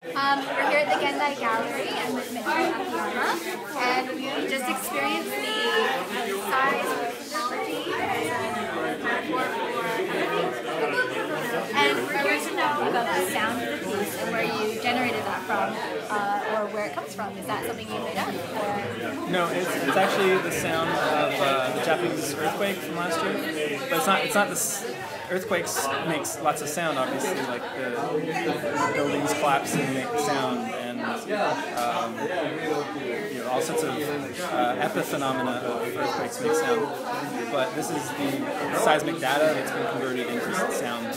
We're here at the Gendai Gallery. I'm with Mitchell Akiyama, and we just experienced the size technology as a metaphor for everything. And we're curious to know about the sound of the piece and where you generated that from, or where it comes from. Is that something you made up? Or? No, it's actually the sound of the Japanese earthquake from last year. But it's not this. Earthquakes makes lots of sound, obviously, like the buildings collapsing make sound, and all sorts of epiphenomena of earthquakes make sound. But this is the seismic data that's been converted into sound.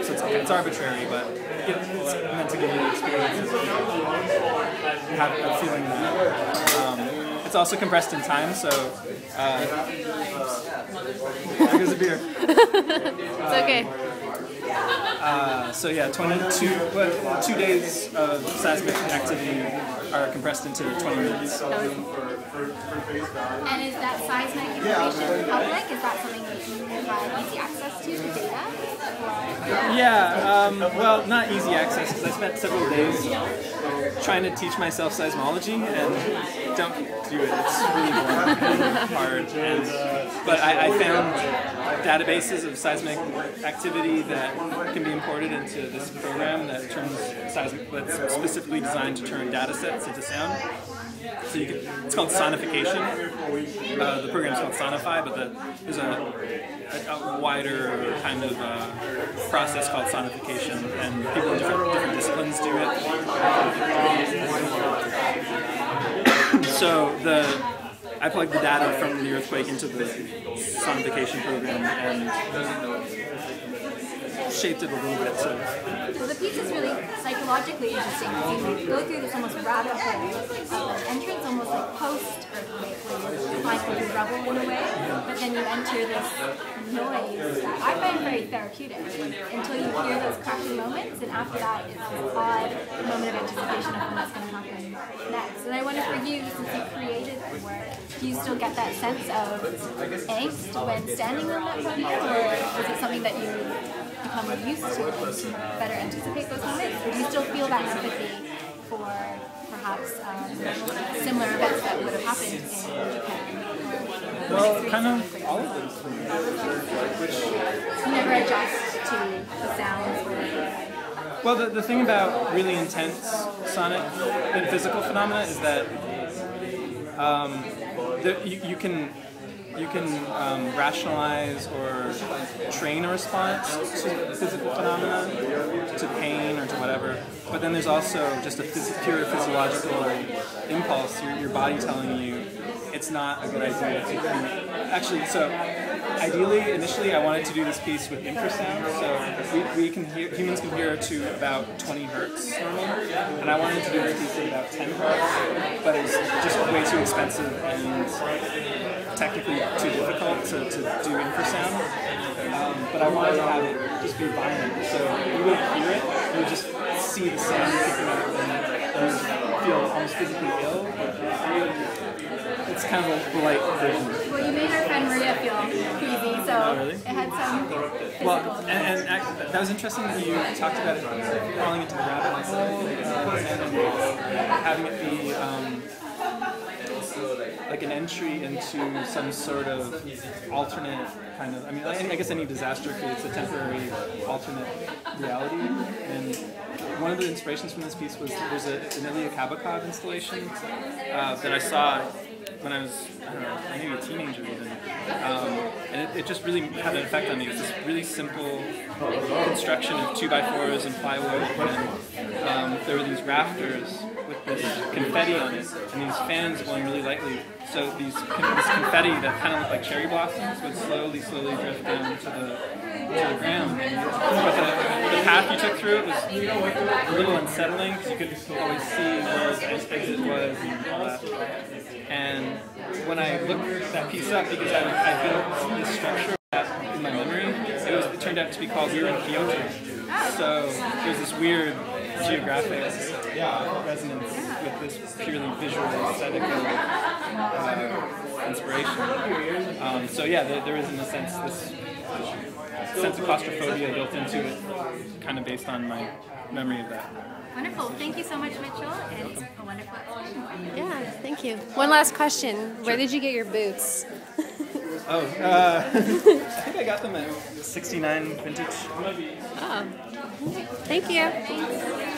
So it's arbitrary, but it's meant to give you the experience of have a feeling that. It's also compressed in time, so there's a beer. It's okay. So yeah, 2 days of seismic activity are compressed into 20 minutes. And is that seismic information public? Is that something that you have easy access to, the data? Yeah, well, not easy access, because I spent several days trying to teach myself seismology, and don't do it. It's really boring and hard. But I found databases of seismic activity that can be imported into this program that turns that's specifically designed to turn data sets into sound. So it's called sonification. The program's called Sonify, but there's a wider kind of process called sonification, and people in different disciplines do it. So I plugged the data from the earthquake into the sonification program and shaped it a little bit. So the piece is really psychologically interesting. You go through this almost rabbit hole entrance, almost like post-earthquake, where you're flying through rubble in a way, but then you enter this noise that I find very therapeutic until you hear those cracking moments, and after that it's this odd moment of anticipation of what's going to happen next. And I wonder for you, since you created the work, do you still get that sense of angst when standing on that podium, or is it something that you become used to better anticipate those moments? Or do you still feel that empathy for perhaps similar events that would have happened in Japan? Well, kind of all of those things. You never adjust to the sounds? Well, the thing about really intense sonic and physical phenomena is that you can rationalize or train a response to physical phenomena, to pain or to whatever. But then there's also just a pure physiological impulse, your body telling you it's not a good idea to actually. So ideally, initially, I wanted to do this piece with infrasound. So we can hear, humans can hear to about 20 hertz normally, and I wanted to do this piece at about 10 hertz, but it's just way too expensive and technically too difficult to do infrasound. But I wanted to have it just be violent, so you wouldn't hear it, you would just see the sound kicking up and feel almost physically ill. It's kind of a light version. Well, you made our friend Maria feel queasy, so oh, really? It had some physical. Well, and that was interesting that you talked about it falling into the rabbit hole and having it be like an entry into some sort of alternate kind of, I guess any disaster creates a temporary alternate reality. And one of the inspirations from this piece was there's an Ilya Kabakov installation that I saw when I was, I don't know, maybe a teenager even. And it just really had an effect on me. It was this really simple construction of 2x4s and plywood, and there were these rafters with this confetti on it, and these fans blowing really lightly. So this confetti that kind of looked like cherry blossoms would slowly drift down to the ground. But the path you took through it was a little unsettling because you could always see where the exit was and all that. And when I looked that piece up, because I built this structure in my memory, it turned out to be called We Were in Kyoto. So there's this weird geographic resonance with this purely visual, aesthetic inspiration. So yeah, there is in a sense this sense of claustrophobia built into it, kind of based on my memory of that. Wonderful. Thank you so much, Mitchell. It's a wonderful exhibition. Yeah, thank you. One last question. Where did you get your boots? I think I got them at 69 vintage. Oh, thank you.